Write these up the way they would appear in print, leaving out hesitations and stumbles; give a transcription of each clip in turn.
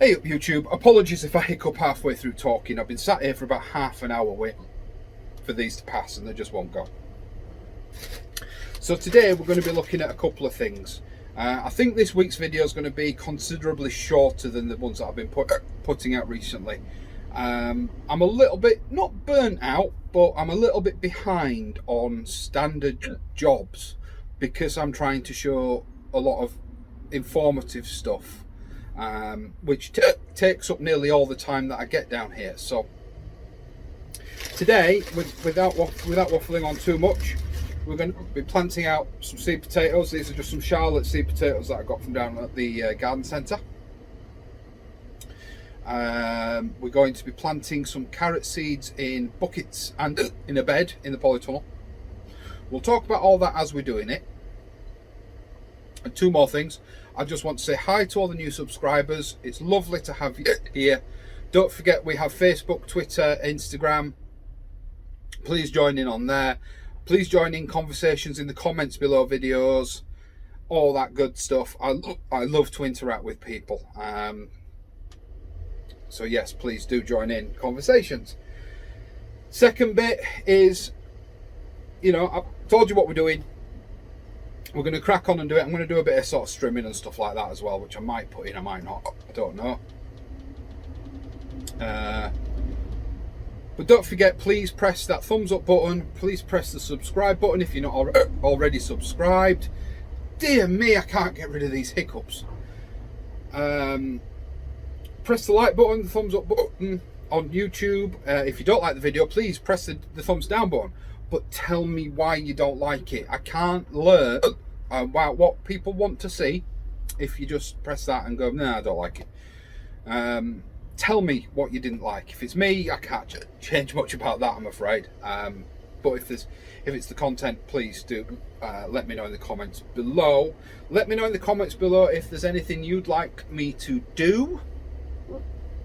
Hey up YouTube, apologies if I hiccup halfway through talking. I've been sat here for about half an hour waiting for these to pass and they just won't go. So today we're going to be looking at a couple of things. I think this week's video is going to be considerably shorter than the ones that I've been putting out recently. I'm a little bit, not burnt out, but I'm a little bit behind on standard jobs because I'm trying to show a lot of informative stuff. Which takes up nearly all the time that I get down here. So today, without waffling on too much, we're going to be planting out some seed potatoes. These are just some Charlotte seed potatoes that I got from down at the garden centre. We're going to be planting some carrot seeds in buckets and in a bed in the polytunnel. We'll talk about all that as we're doing it. And two more things. I just want to say hi to all the new subscribers. It's lovely to have you here. Don't forget we have Facebook, Twitter, Instagram. Please join in on there. Please join in conversations in the comments below videos. All that good stuff. I love to interact with people. So yes, please do join in conversations. Second bit is, I've told you what we're doing. We're going to crack on and do it. I'm going to do a bit of sort of strimming and stuff like that as well, which I might put in, I might not. I don't know. But don't forget, please press that thumbs up button. Please press the subscribe button if you're not already subscribed. Dear me, I can't get rid of these hiccups. Press the like button, the thumbs up button on YouTube. If you don't like the video, please press the thumbs down button. But tell me why you don't like it. I can't learn about what people want to see if you just press that and go, nah, I don't like it. Tell me what you didn't like. If it's me, I can't change much about that, I'm afraid. But if it's the content, please do let me know in the comments below. Let me know in the comments below if there's anything you'd like me to do.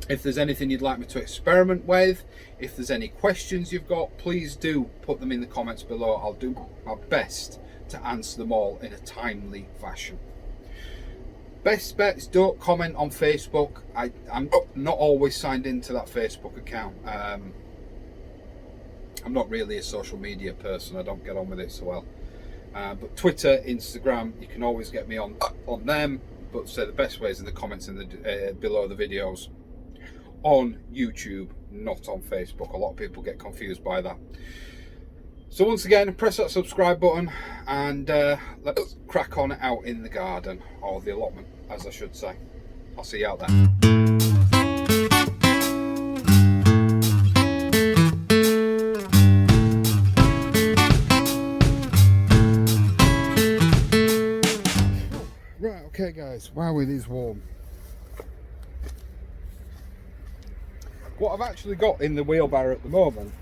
If there's anything you'd like me to experiment with, if there's any questions you've got, please do put them in the comments below. I'll do my best to answer them all in a timely fashion. Best bet is don't comment on Facebook. I'm not always signed into that Facebook account. I'm not really a social media person. I don't get on with it so well. But Twitter, Instagram, you can always get me on them. But say the best way is in the comments in the below the videos. On YouTube, not on Facebook. A lot of people get confused by that. So once again, press that subscribe button and let's crack on out in the garden, or the allotment as I should say. I'll see you out there. Right, okay guys, wow, it is warm. What I've actually got in the wheelbarrow at the moment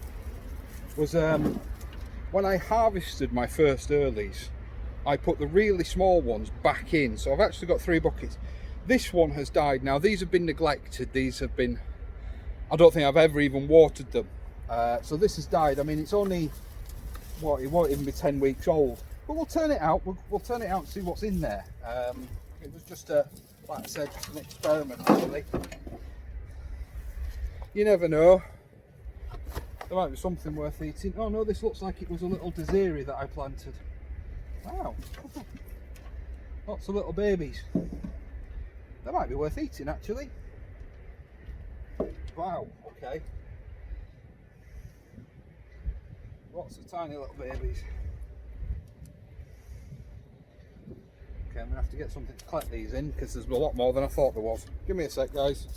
was when I harvested my first earlies, I put the really small ones back in. So I've actually got 3 buckets. This one has died now. These have been neglected. These have been, I don't think I've ever even watered them. So this has died. I mean, it's only, what, it won't even be 10 weeks old. But we'll turn it out. We'll turn it out and see what's in there. It was just like I said, just an experiment really. You never know. There might be something worth eating. Oh no, this looks like it was a little desiri that I planted. Wow. Lots of little babies. That might be worth eating actually. Wow, okay. Lots of tiny little babies. Okay, I'm gonna have to get something to collect these in because there's a lot more than I thought there was. Give me a sec, guys.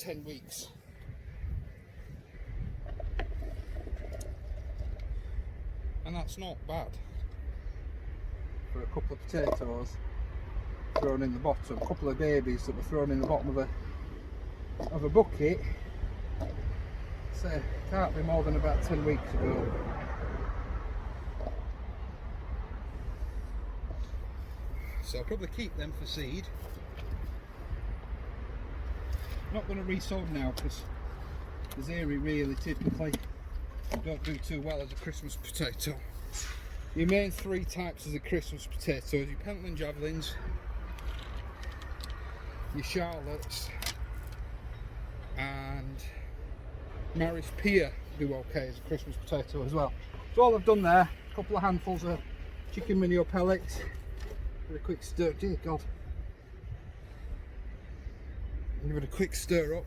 10 weeks. And that's not bad for a couple of potatoes thrown in the bottom, a couple of babies that were thrown in the bottom of a bucket. So can't be more than about 10 weeks ago. So I'll probably keep them for seed. Not going to re-sow now because the zeri really typically don't do too well as a Christmas potato. Your main three types as a Christmas potato is your Pentland Javelins, your Charlottes, and Maris Pia do okay as a Christmas potato as well. So all I've done there, a couple of handfuls of chicken manure pellets with a quick stir. Dear God. Give it a quick stir up.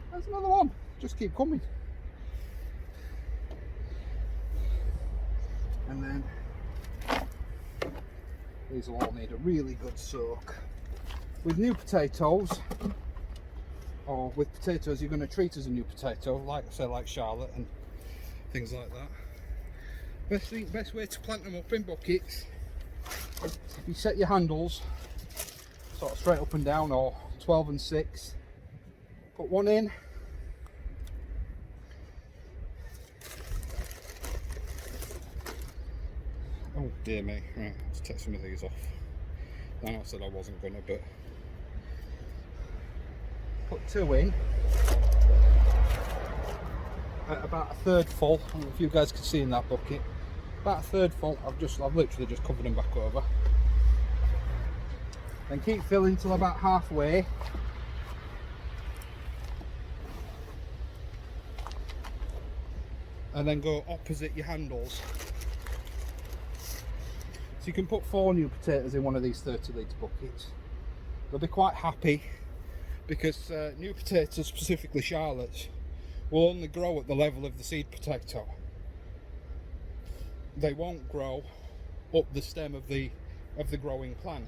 There's another one. Just keep coming. And then these will all need a really good soak. With new potatoes, or with potatoes you're going to treat as a new potato, like I say, like Charlotte and things like that. Best way to plant them up in buckets, you set your handles sort of straight up and down, or 12 and 6. Put one in, oh dear me, right, let's take some of these off. I know I said I wasn't gonna, but put 2 in at about a third full. I don't know if you guys can see in that bucket. About a third full. I've literally just covered them back over. Then keep filling till about halfway. And then go opposite your handles. So you can put 4 new potatoes in one of these 30-litre buckets. They'll be quite happy because new potatoes, specifically Charlottes, will only grow at the level of the seed potato. They won't grow up the stem of the growing plant.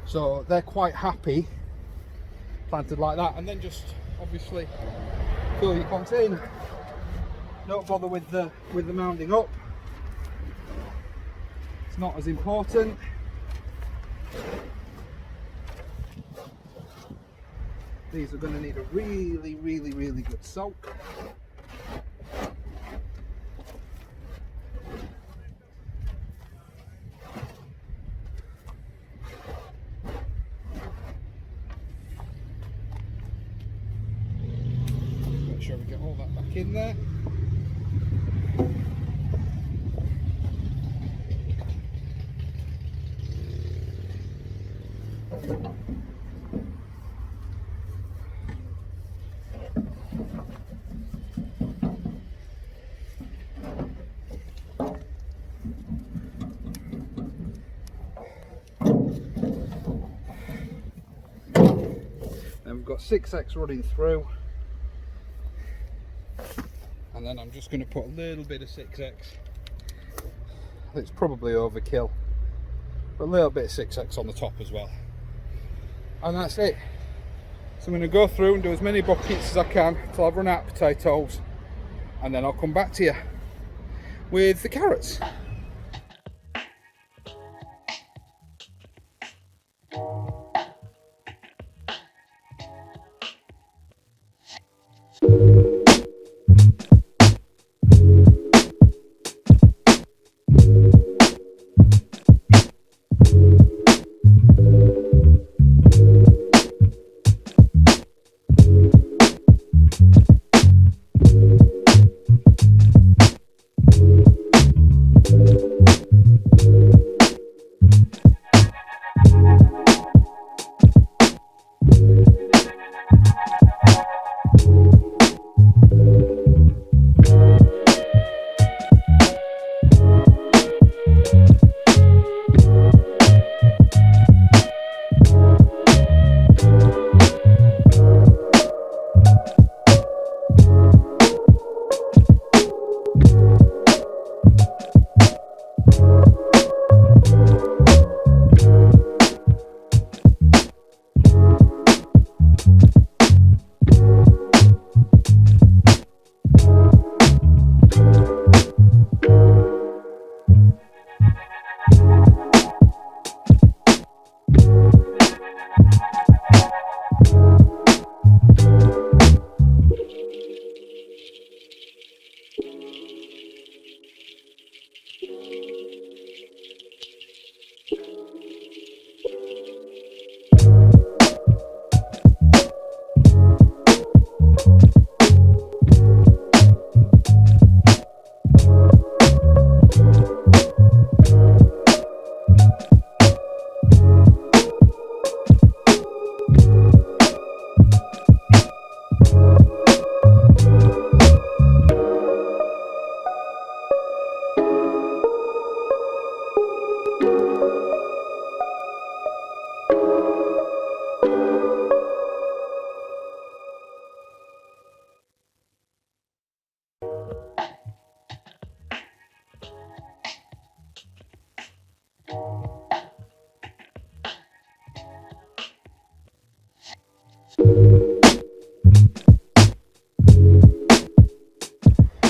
So they're quite happy planted like that, and then just obviously fill your container. Don't bother with the mounding up. It's not as important. These are going to need a really good soak. Make sure we get all that back in there. And we've got 6x running through, and then I'm just going to put a little bit of 6x. It's probably overkill, but a little bit of 6x on the top as well, and that's it. So I'm going to go through and do as many buckets as I can until I've run out of potatoes, and then I'll come back to you with the carrots.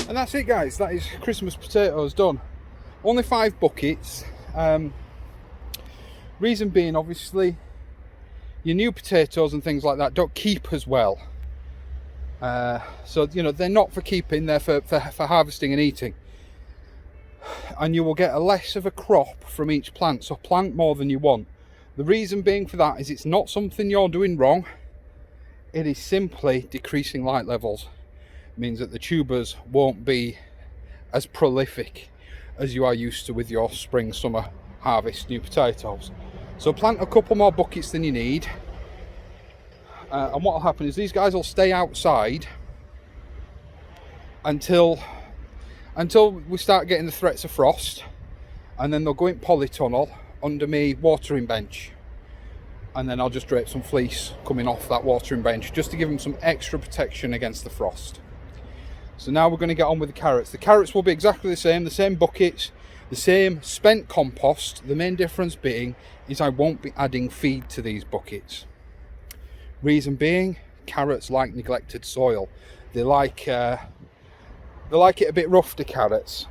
And that's it, guys. That is Christmas potatoes done. Only 5 buckets. Reason being, obviously, your new potatoes and things like that don't keep as well. So, you know, they're not for keeping, they're for harvesting and eating. And you will get a less of a crop from each plant, so plant more than you want. The reason being for that is it's not something you're doing wrong. It is simply decreasing light levels. It means that the tubers won't be as prolific as you are used to with your spring, summer harvest new potatoes. So plant a couple more buckets than you need. And what will happen is these guys will stay outside until we start getting the threats of frost, and then they'll go in polytunnel under me watering bench, and then I'll just drape some fleece coming off that watering bench just to give them some extra protection against the frost. So now we're going to get on with the carrots. The carrots will be exactly the same buckets, the same spent compost. The main difference being is I won't be adding feed to these buckets. Reason being, carrots like neglected soil. They like it a bit rough, the carrots,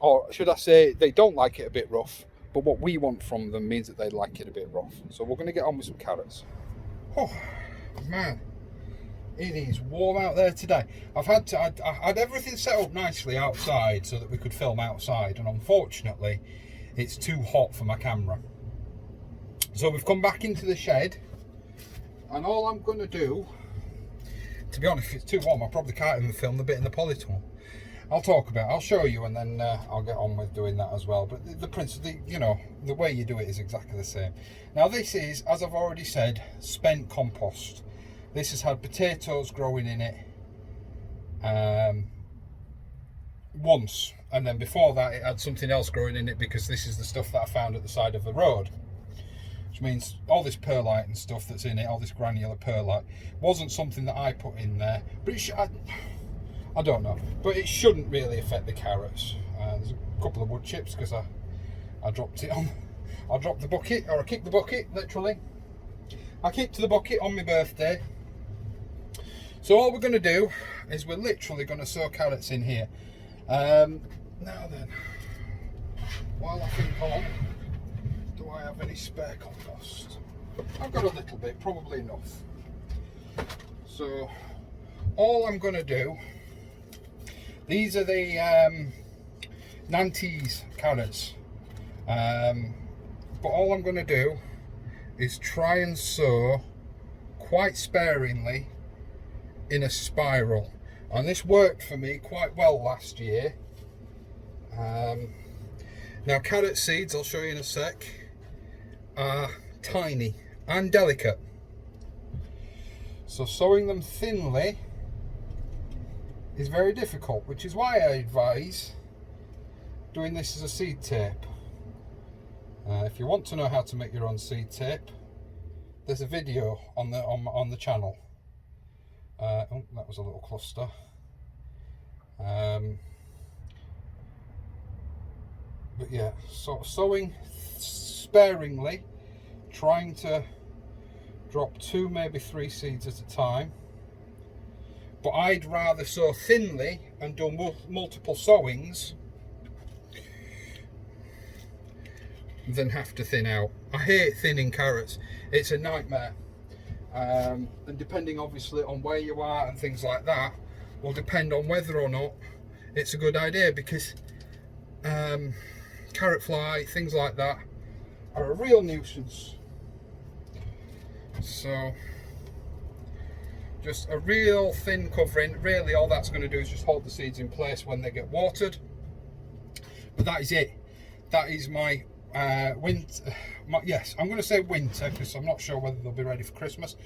or should I say they don't like it a bit rough, but what we want from them means that they like it a bit rough. So we're going to get on with some carrots. Oh man, it is warm out there today. I had everything set up nicely outside so that we could film outside, and unfortunately it's too hot for my camera. So we've come back into the shed, and all I'm going to do, to be honest, if it's too warm I probably can't even film the bit in the polytunnel. I'll show you, and then I'll get on with doing that as well. But the principle, you know, the way you do it is exactly the same. Now this is, as I've already said, spent compost. This has had potatoes growing in it once, and then before that it had something else growing in it, because this is the stuff that I found at the side of the road. Which means all this perlite and stuff that's in it, all this granular perlite, wasn't something that I put in there. But I don't know. But it shouldn't really affect the carrots. There's a couple of wood chips because I dropped it on. I dropped the bucket, or I kicked the bucket, literally. I kicked the bucket on my birthday. So all we're going to do is we're literally going to sow carrots in here. Now then, while I think on, do I have any spare compost? I've got a little bit, probably enough. So all I'm going to do, these are the Nantes carrots, but all I'm going to do is try and sow quite sparingly in a spiral, and this worked for me quite well last year. Now carrot seeds, I'll show you in a sec, are tiny and delicate, so sowing them thinly is very difficult, which is why I advise doing this as a seed tape. If you want to know how to make your own seed tape, there's a video on the channel. Oh, that was a little cluster. But yeah, so sowing sparingly, trying to drop 2, maybe 3 seeds at a time. But I'd rather sow thinly and do multiple sowings than have to thin out. I hate thinning carrots. It's a nightmare. And depending obviously on where you are and things like that will depend on whether or not it's a good idea, because carrot fly, things like that are a real nuisance. So just a real thin covering. Really all that's going to do is just hold the seeds in place when they get watered. But that is it. That is my winter. Yes, I'm going to say winter because I'm not sure whether they'll be ready for Christmas,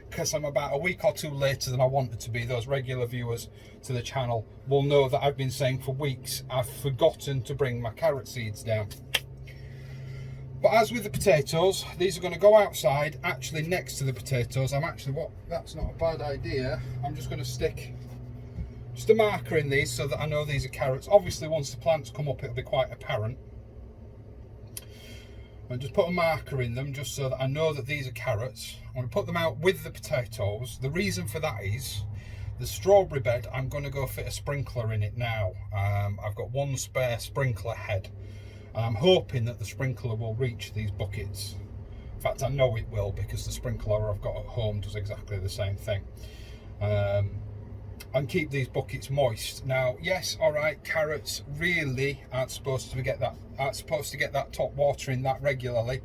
because I'm about a week or two later than I wanted to be. Those regular viewers to the channel will know that I've been saying for weeks I've forgotten to bring my carrot seeds down. But as with the potatoes, these are going to go outside, actually next to the potatoes. That's not a bad idea. I'm just going to stick just a marker in these so that I know these are carrots. Obviously once the plants come up it'll be quite apparent. And just put a marker in them just so that I know that these are carrots. I'm going to put them out with the potatoes. The reason for that is the strawberry bed, I'm going to go fit a sprinkler in it now. I've got one spare sprinkler head. And I'm hoping that the sprinkler will reach these buckets. In fact, I know it will because the sprinkler I've got at home does exactly the same thing. And keep these buckets moist. Now, yes, all right, carrots really aren't supposed to get that top watering that regularly.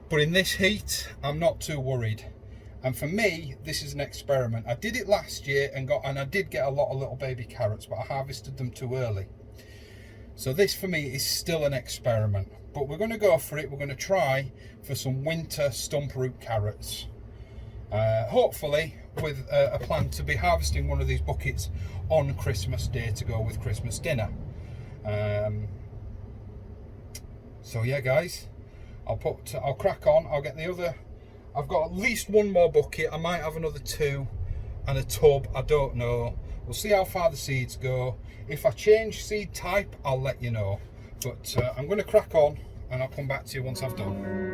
But in this heat, I'm not too worried. And for me, this is an experiment. I did it last year and I did get a lot of little baby carrots, but I harvested them too early. So this for me is still an experiment, but we're going to go for it. We're going to try for some winter stump root carrots. Hopefully with a plan to be harvesting one of these buckets on Christmas Day to go with Christmas dinner. So yeah guys, I'll crack on. I'll get the other, I've got at least one more bucket. I might have another two and a tub, I don't know. We'll see how far the seeds go. If I change seed type, I'll let you know. But I'm going to crack on and I'll come back to you once I've done.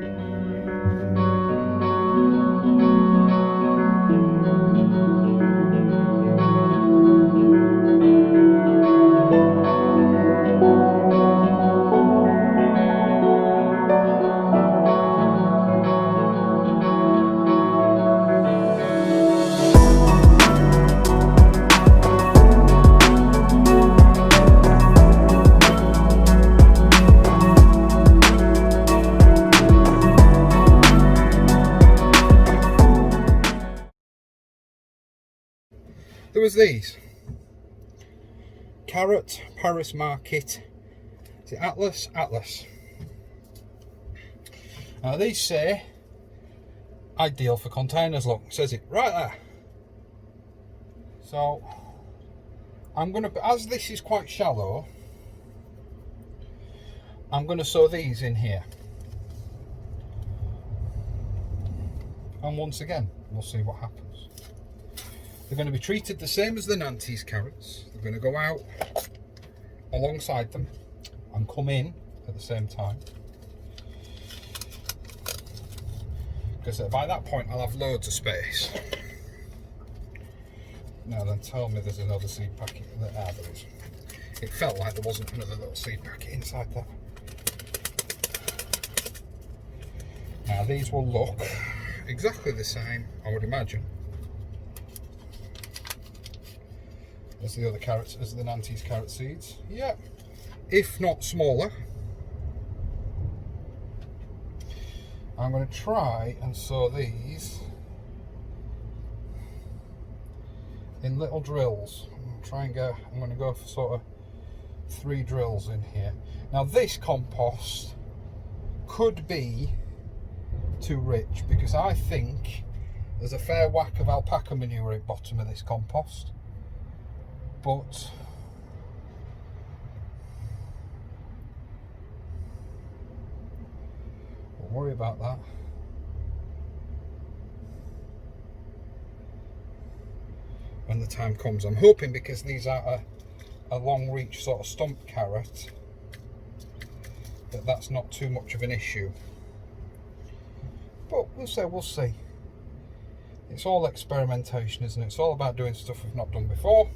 There was these carrot Paris Market. Is it Atlas? Atlas. Now these say ideal for containers. Look, says it right there. So I'm gonna, as this is quite shallow, I'm gonna sow these in here. And once again, we'll see what happens. They're going to be treated the same as the Nantes carrots. They're going to go out alongside them and come in at the same time. Because by that point I'll have loads of space. Now then, tell me there's another seed packet. There is. It felt like there wasn't another little seed packet inside that. Now these will look exactly the same, I would imagine, as the other carrots, as the Nantes carrot seeds. Yeah, if not smaller. I'm going to try and sow these in little drills. I'm going to go for sort of 3 drills in here. Now this compost could be too rich because I think there's a fair whack of alpaca manure at the bottom of this compost. But we'll worry about that. When the time comes. I'm hoping, because these are a long reach sort of stump carrot, that's not too much of an issue. But we'll see. It's all experimentation, isn't it? It's all about doing stuff we've not done before.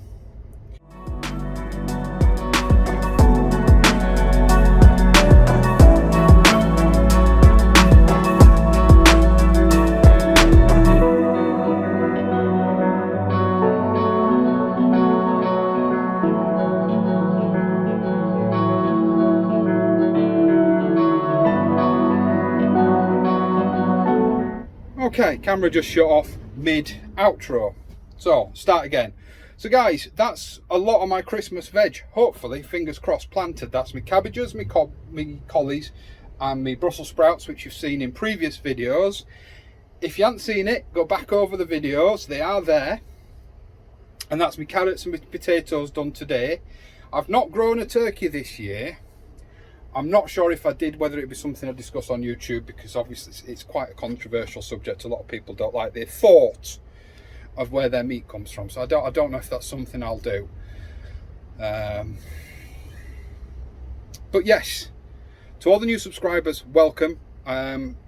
Okay, camera just shut off mid outro. So, start again. So guys, that's a lot of my Christmas veg. Hopefully, fingers crossed, planted. That's my cabbages, my collies, and my Brussels sprouts, which you've seen in previous videos. If you haven't seen it, go back over the videos. They are there. And that's my carrots and my potatoes done today. I've not grown a turkey this year. I'm not sure if I did, whether it be something I discuss on YouTube, because obviously it's quite a controversial subject. A lot of people don't like their thoughts of where their meat comes from. So I don't know if that's something I'll do. But yes, to all the new subscribers, welcome.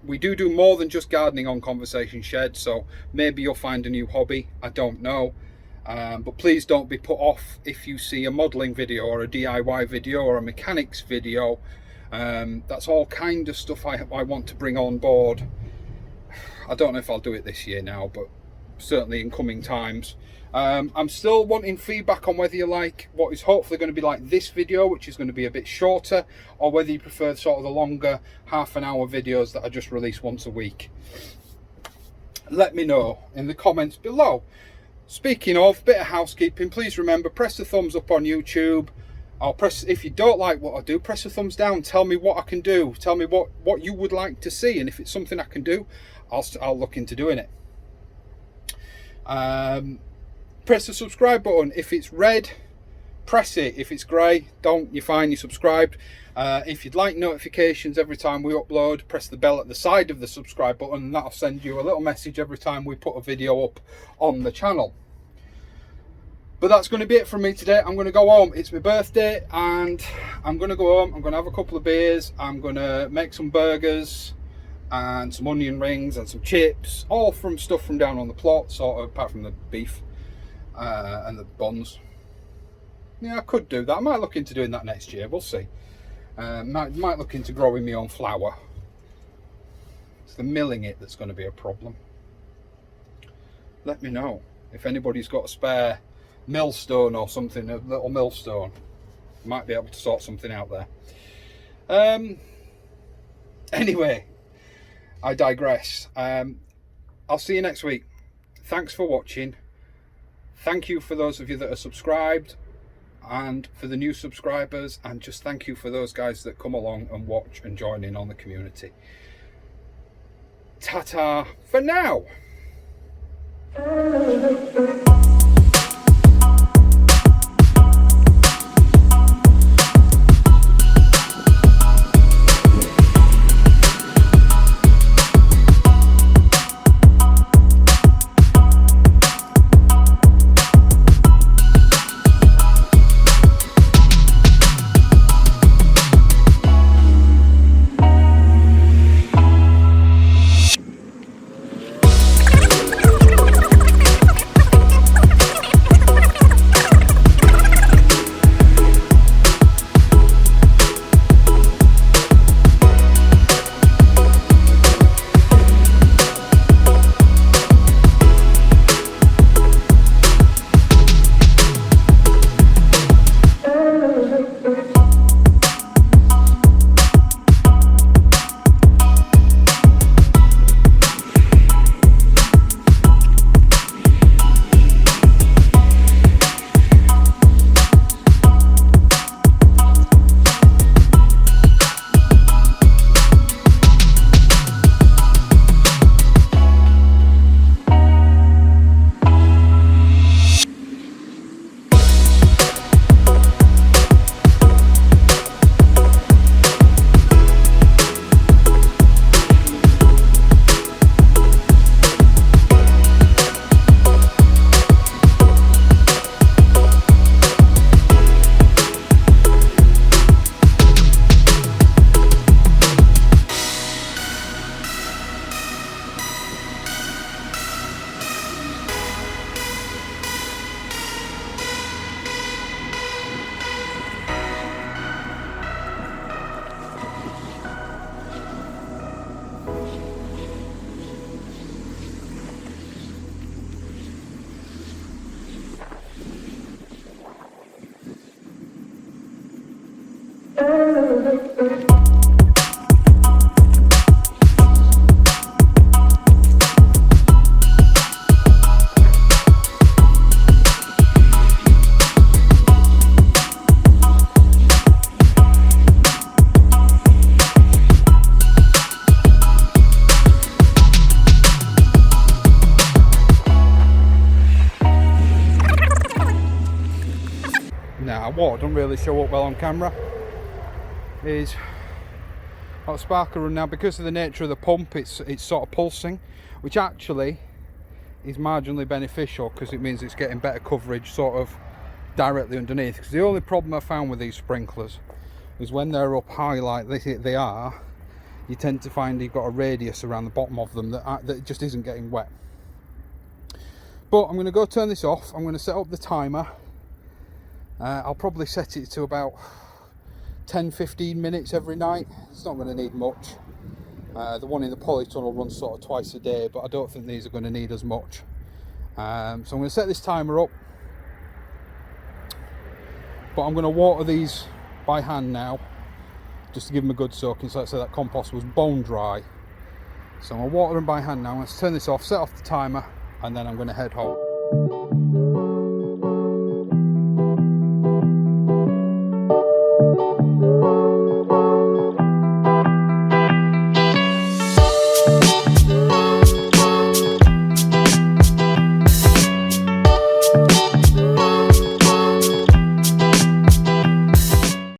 We do more than just gardening on Conversation Shed, so maybe you'll find a new hobby. I don't know. But please don't be put off if you see a modelling video or a DIY video or a mechanics video. That's all kind of stuff I want to bring on board. I don't know if I'll do it this year now, but certainly in coming times. I'm still wanting feedback on whether you like what is hopefully going to be like this video, which is going to be a bit shorter, or whether you prefer sort of the longer half-an-hour videos that I just release once a week. Let me know in the comments below. Speaking of, bit of housekeeping, please remember, press the thumbs up on YouTube. If you don't like what I do, press the thumbs down. Tell me what I can do. Tell me what you would like to see, and if it's something I can do, I'll look into doing it. Press the subscribe button. If it's red, press it. If it's grey, don't. You're fine, you're subscribed. If you'd like notifications every time we upload, press the bell at the side of the subscribe button, and that'll send you a little message every time we put a video up on the channel. But that's going to be it from me today. I'm going to go home. It's my birthday, and I'm going to go home. I'm going to have a couple of beers. I'm going to make some burgers and some onion rings and some chips, all from stuff from down on the plot, sort of, apart from the beef and the buns. Yeah, I could do that. I might look into doing that next year. We'll see. Might look into growing my own flour. It's the milling it that's going to be a problem. Let me know if anybody's got a spare millstone or something, a little millstone. Might be able to sort something out there. Anyway, I digress. I'll see you next week. Thanks for watching. Thank you for those of you that are subscribed, and for the new subscribers, and just thank you for those guys that come along and watch and join in on the community. Ta-ta for now. what doesn't really show up well on camera is that sparkle run. Now, because of the nature of the pump, it's sort of pulsing, which actually is marginally beneficial because it means it's getting better coverage sort of directly underneath. Because the only problem I found with these sprinklers is when they're up high like they are, you tend to find you've got a radius around the bottom of them that just isn't getting wet. But I'm going to go turn this off. I'm going to set up the timer. I'll probably set it to about 10-15 minutes every night. It's not going to need much. The one in the polytunnel runs sort of twice a day, but I don't think these are going to need as much. So I'm going to set this timer up, but I'm going to water these by hand now, just to give them a good soaking. So let's say that compost was bone dry. So I'm going to water them by hand now. Let's turn this off, set off the timer, and then I'm going to head home.